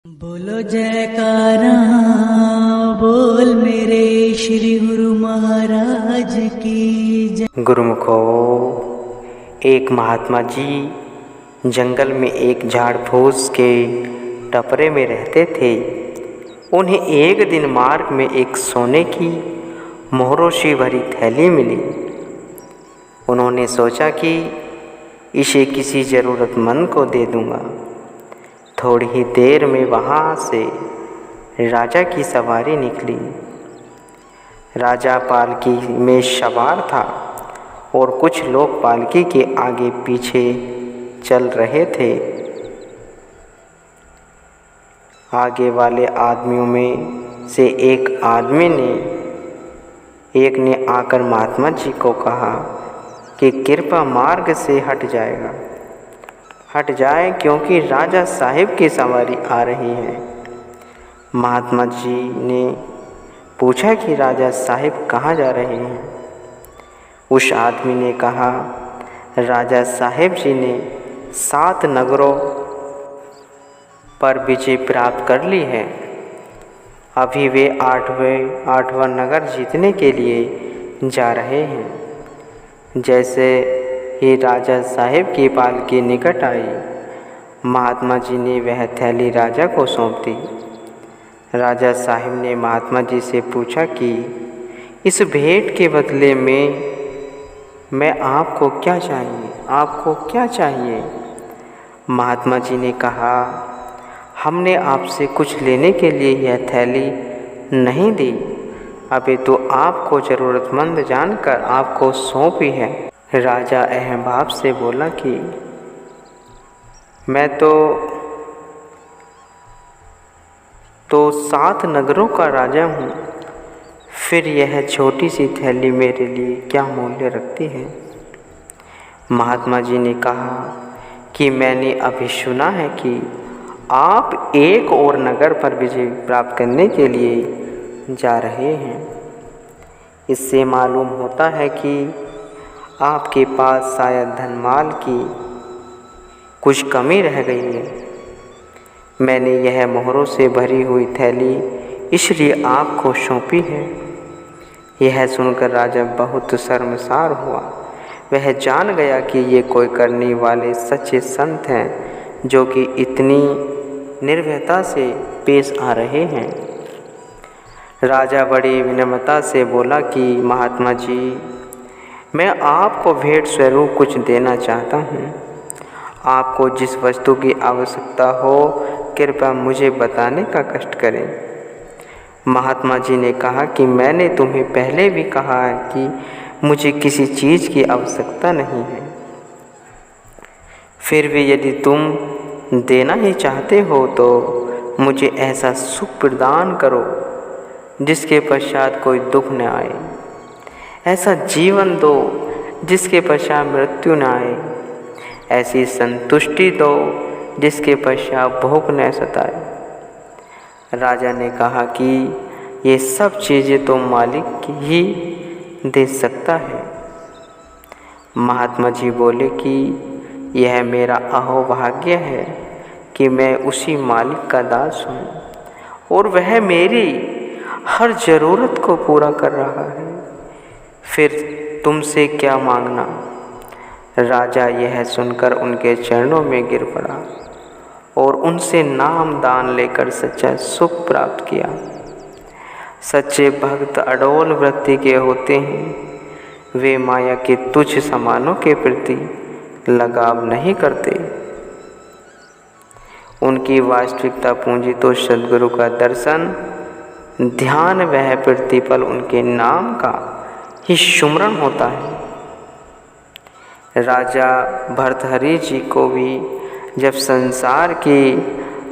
बोलो जयकारा बोल मेरे श्री गुरु महाराज की जय। गुरुमुखो, एक महात्मा जी जंगल में एक झाड़ फूस के टपरे में रहते थे। उन्हें एक दिन मार्ग में एक सोने की मोहरों से भरी थैली मिली। उन्होंने सोचा कि इसे किसी ज़रूरतमंद को दे दूंगा। थोड़ी ही देर में वहाँ से राजा की सवारी निकली। राजा पालकी में सवार था और कुछ लोग पालकी के आगे पीछे चल रहे थे। आगे वाले आदमियों में से एक ने आकर महात्मा जी को कहा कि कृपा मार्ग से हट जाए क्योंकि राजा साहिब की सवारी आ रही है। महात्मा जी ने पूछा कि राजा साहिब कहाँ जा रहे हैं। उस आदमी ने कहा, राजा साहिब जी ने 7 नगरों पर विजय प्राप्त कर ली है। अभी वे 8वां नगर जीतने के लिए जा रहे हैं। जैसे ही राजा साहिब की पालकी निकट आई, महात्मा जी ने वह थैली राजा को सौंप दी। राजा साहिब ने महात्मा जी से पूछा कि इस भेंट के बदले में मैं आपको क्या चाहिए? महात्मा जी ने कहा, हमने आपसे कुछ लेने के लिए यह थैली नहीं दी, अभी तो आपको ज़रूरतमंद जानकर आपको सौंपी है। राजा अहम भाव से बोला कि मैं तो 7 नगरों का राजा हूँ, फिर यह छोटी सी थैली मेरे लिए क्या मूल्य रखती है? महात्मा जी ने कहा कि मैंने अभी सुना है कि आप एक और नगर पर विजय प्राप्त करने के लिए जा रहे हैं। इससे मालूम होता है कि आपके पास शायद धनमाल की कुछ कमी रह गई है। मैंने यह मोहरों से भरी हुई थैली इसलिए आपको सौंपी है। यह सुनकर राजा बहुत शर्मसार हुआ। वह जान गया कि ये कोई करने वाले सच्चे संत हैं जो कि इतनी निर्भयता से पेश आ रहे हैं। राजा बड़ी विनम्रता से बोला कि महात्मा जी, मैं आपको भेंट स्वरूप कुछ देना चाहता हूँ। आपको जिस वस्तु की आवश्यकता हो कृपया मुझे बताने का कष्ट करें। महात्मा जी ने कहा कि मैंने तुम्हें पहले भी कहा है कि मुझे किसी चीज़ की आवश्यकता नहीं है। फिर भी यदि तुम देना ही चाहते हो तो मुझे ऐसा सुख प्रदान करो जिसके पश्चात कोई दुख न आए। ऐसा जीवन दो जिसके पश्चात मृत्यु न आए। ऐसी संतुष्टि दो जिसके पश्चात भूख न सताए। राजा ने कहा कि ये सब चीज़ें तो मालिक ही दे सकता है। महात्मा जी बोले कि यह मेरा अहोभाग्य है कि मैं उसी मालिक का दास हूँ और वह मेरी हर ज़रूरत को पूरा कर रहा है। फिर तुमसे क्या मांगना? राजा यह सुनकर उनके चरणों में गिर पड़ा और उनसे नाम दान लेकर सच्चा सुख प्राप्त किया। सच्चे भक्त अडोल वृत्ति के होते हैं। वे माया के तुच्छ सामानों के प्रति लगाव नहीं करते। उनकी वास्तविकता पूंजी तो सद्गुरु का दर्शन, ध्यान, वह प्रतिपल उनके नाम का ही सुमरण होता है। राजा भर्तृहरि जी को भी जब संसार की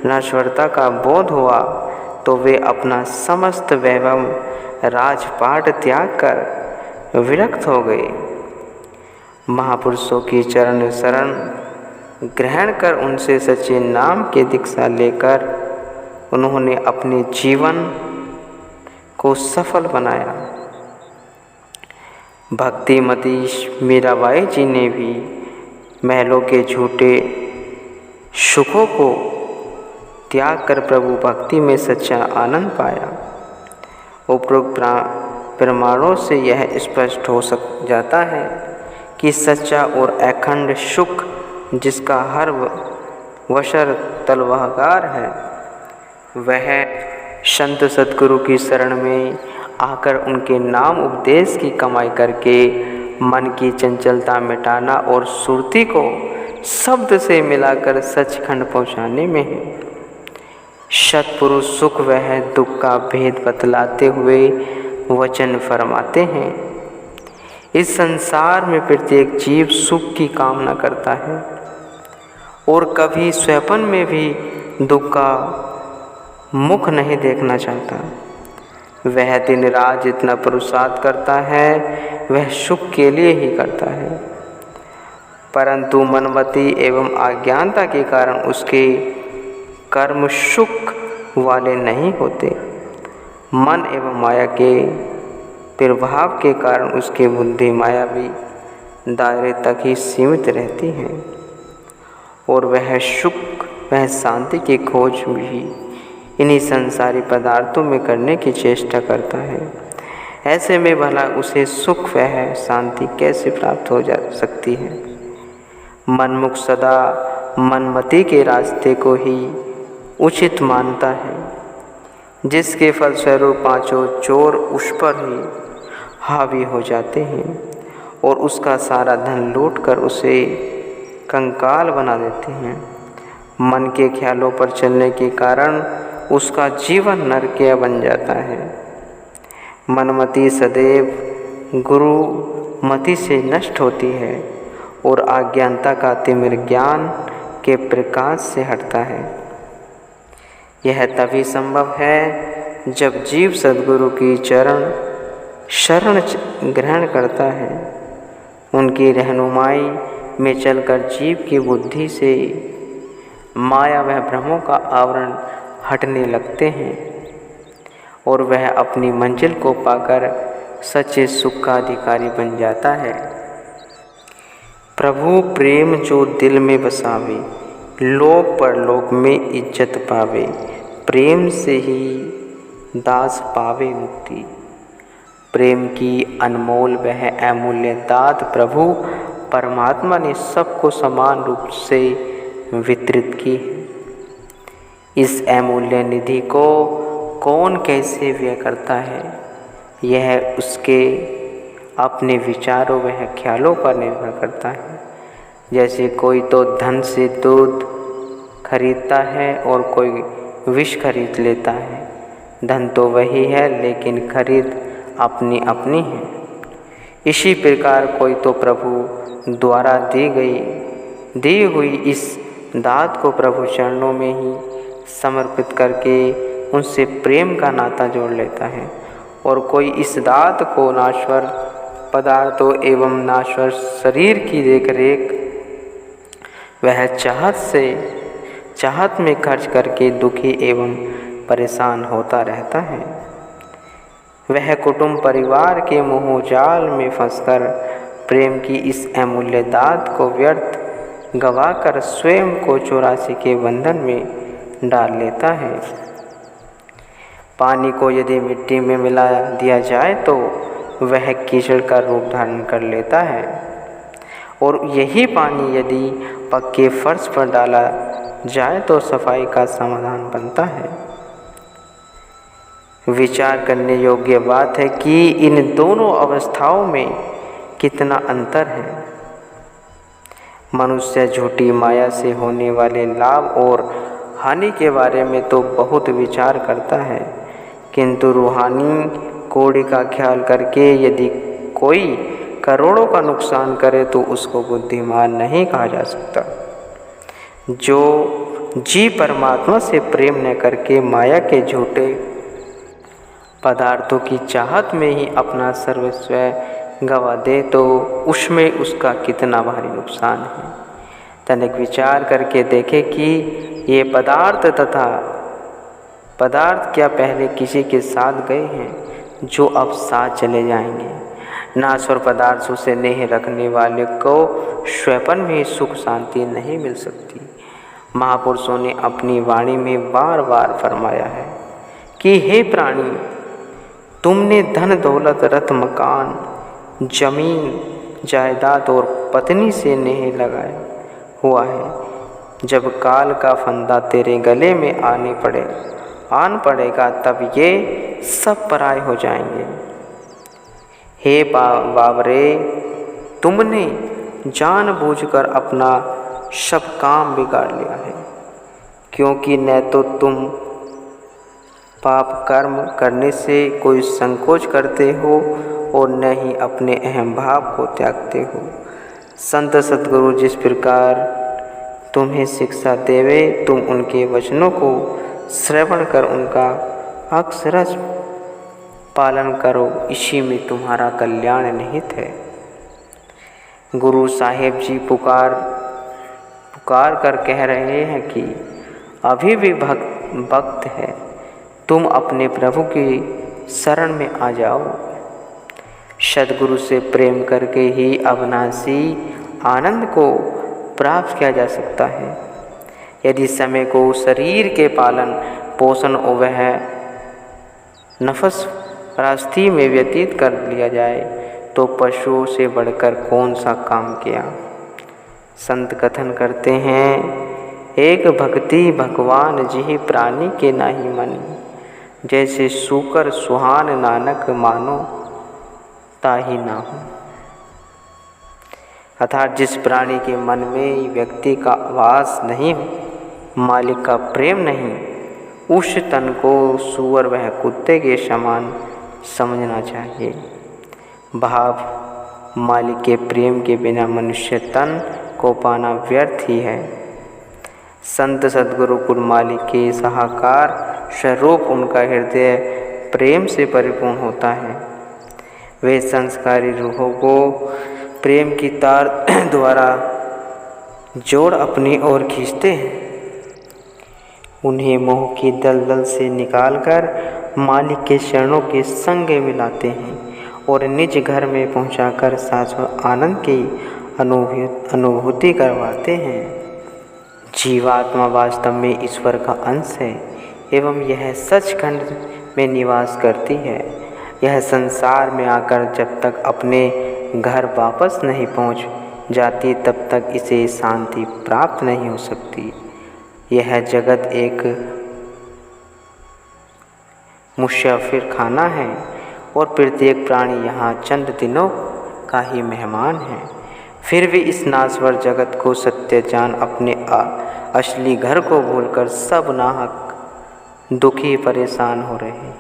नश्वरता का बोध हुआ तो वे अपना समस्त वैभव राजपाट त्याग कर विरक्त हो गए। महापुरुषों की चरण शरण ग्रहण कर उनसे सच्चे नाम की दीक्षा लेकर उन्होंने अपने जीवन को सफल बनाया। भक्तिमती मीराबाई जी ने भी महलों के झूठे सुखों को त्याग कर प्रभु भक्ति में सच्चा आनंद पाया। उपरोक्त प्रमाणों से यह स्पष्ट हो जाता है कि सच्चा और अखंड सुख जिसका हर वशर तलवाहकार है, वह संत सद्गुरु की शरण में आकर उनके नाम उपदेश की कमाई करके मन की चंचलता मिटाना और सुरती को शब्द से मिलाकर सचखंड पहुँचाने में है। सत्पुरुष सुख वह दुख का भेद बतलाते हुए वचन फरमाते हैं। इस संसार में प्रत्येक जीव सुख की कामना करता है और कभी स्वप्न में भी दुख का मुख नहीं देखना चाहता। वह दिन रात जितना पुरुषार्थ करता है वह सुख के लिए ही करता है, परंतु मनमति एवं अज्ञानता के कारण उसके कर्म सुख वाले नहीं होते। मन एवं माया के प्रभाव के कारण उसकी बुद्धि मायावी दायरे तक ही सीमित रहती है और वह सुख वह शांति की खोज भी इन्हीं संसारी पदार्थों में करने की चेष्टा करता है। ऐसे में भला उसे सुख वह शांति कैसे प्राप्त हो जा सकती है। मनमुख सदा मनमति के रास्ते को ही उचित मानता है, जिसके फलस्वरूप पांचों चोर उस पर ही हावी हो जाते हैं और उसका सारा धन लूटकर उसे कंकाल बना देते हैं। मन के ख्यालों पर चलने के कारण उसका जीवन नरकीय बन जाता है। मनमति सदैव गुरु मति से नष्ट होती है और अज्ञानता का तिमिर ज्ञान के प्रकाश से हटता है। यह तभी संभव है जब जीव सद्गुरु की शरण ग्रहण करता है। उनकी रहनुमाई में चलकर जीव की बुद्धि से माया व भ्रमों का आवरण हटने लगते हैं और वह अपनी मंजिल को पाकर सच्चे सुख का अधिकारी बन जाता है। प्रभु प्रेम जो दिल में बसावे, लोक परलोक में इज्जत पावे, प्रेम से ही दास पावे मुक्ति। प्रेम की अनमोल वह अमूल्य दात प्रभु परमात्मा ने सबको समान रूप से वितरित की है। इस अमूल्य निधि को कौन कैसे व्यय करता है, यह उसके अपने विचारों व ख्यालों पर निर्भर करता है। जैसे कोई तो धन से दूध खरीदता है और कोई विष खरीद लेता है। धन तो वही है लेकिन खरीद अपनी अपनी है। इसी प्रकार कोई तो प्रभु द्वारा दी हुई इस दात को प्रभु चरणों में ही समर्पित करके उनसे प्रेम का नाता जोड़ लेता है और कोई इस दात को नाश्वर पदार्थों एवं नाश्वर शरीर की देखरेख वह चाहत में खर्च करके दुखी एवं परेशान होता रहता है। वह कुटुंब परिवार के मोहजाल में फंसकर प्रेम की इस अमूल्य दात को व्यर्थ गवाकर स्वयं को 84 के बंधन में डाल लेता है। पानी को यदि मिट्टी में मिला दिया जाए तो वह कीचड़ का रूप धारण कर लेता है और यही पानी यदि पक्के फर्श पर डाला जाए तो सफाई का समाधान बनता है। विचार करने योग्य बात है कि इन दोनों अवस्थाओं में कितना अंतर है। मनुष्य झूठी माया से होने वाले लाभ और हानि के बारे में तो बहुत विचार करता है, किंतु रूहानी कौड़ी का ख्याल करके यदि कोई करोड़ों का नुकसान करे तो उसको बुद्धिमान नहीं कहा जा सकता। जो जी परमात्मा से प्रेम न करके माया के झूठे पदार्थों की चाहत में ही अपना सर्वस्व गवा दे तो उसमें उसका कितना भारी नुकसान है। तनिक विचार करके देखे कि ये पदार्थ क्या पहले किसी के साथ गए हैं जो अब साथ चले जाएंगे। नाश्वर पदार्थों से नेह रखने वाले को स्वयं भी सुख शांति नहीं मिल सकती। महापुरुषों ने अपनी वाणी में बार बार फरमाया है कि हे प्राणी, तुमने धन दौलत रथ मकान जमीन जायदाद और पत्नी से नेह लगाया हुआ है। जब काल का फंदा तेरे गले में आन पड़ेगा तब ये सब पराये हो जाएंगे। हे बाबरे, तुमने जानबूझकर अपना सब काम बिगाड़ लिया है, क्योंकि न तो तुम पाप कर्म करने से कोई संकोच करते हो और न ही अपने अहम भाव को त्यागते हो। संत सद्गुरु जिस प्रकार तुम्हें शिक्षा देवे, तुम उनके वचनों को श्रवण कर उनका अक्षरश पालन करो, इसी में तुम्हारा कल्याण निहित है। गुरु साहेब जी पुकार कर कह रहे हैं कि अभी भी वक्त है, तुम अपने प्रभु की शरण में आ जाओ। सद्गुरु से प्रेम करके ही अविनाशी आनंद को प्राप्त किया जा सकता है। यदि समय को शरीर के पालन पोषण और वह नफस रास्ती में व्यतीत कर लिया जाए तो पशुओं से बढ़कर कौन सा काम किया। संत कथन करते हैं, एक भक्ति भगवान जिहि प्राणी के नाही मनी, जैसे सूकर सुहान नानक मानो ताहि नाहु। अर्थात जिस प्राणी के मन में व्यक्ति का वास नहीं, मालिक का प्रेम नहीं, उस तन को सूअर वह कुत्ते के समान समझना चाहिए। भाव मालिक के प्रेम के बिना मनुष्य तन को पाना व्यर्थ ही है। संत सद्गुरु कुल मालिक के साकार स्वरूप उनका हृदय प्रेम से परिपूर्ण होता है। वे संस्कारी रूहों को प्रेम की तार द्वारा जोड़ अपनी ओर खींचते हैं, उन्हें मोह की दलदल से निकालकर मालिक के चरणों के संग मिलाते हैं और निज घर में पहुंचाकर शाश्वत आनंद की अनुभूति करवाते हैं। जीवात्मा वास्तव में ईश्वर का अंश है एवं यह सचखंड में निवास करती है। यह संसार में आकर जब तक अपने घर वापस नहीं पहुंच जाती तब तक इसे शांति प्राप्त नहीं हो सकती। यह जगत एक मुसाफिर खाना है और प्रत्येक प्राणी यहाँ चंद दिनों का ही मेहमान है। फिर भी इस नाश्वर जगत को सत्य जान अपने असली घर को भूलकर सब नाहक दुखी परेशान हो रहे हैं।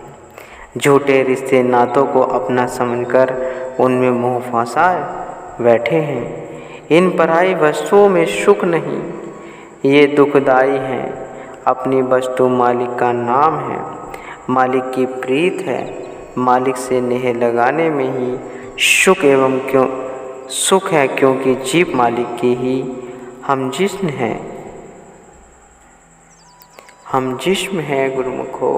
झूठे रिश्ते नातों को अपना समझकर उनमें मोह फंसाए बैठे हैं। इन पराई वस्तुओं में सुख नहीं, ये दुखदाई हैं। अपनी वस्तु मालिक का नाम है, मालिक की प्रीत है। मालिक से नेह लगाने में ही सुख एवं सुख है, क्योंकि जीव मालिक की ही हम जिस्म हैं गुरुमुखो।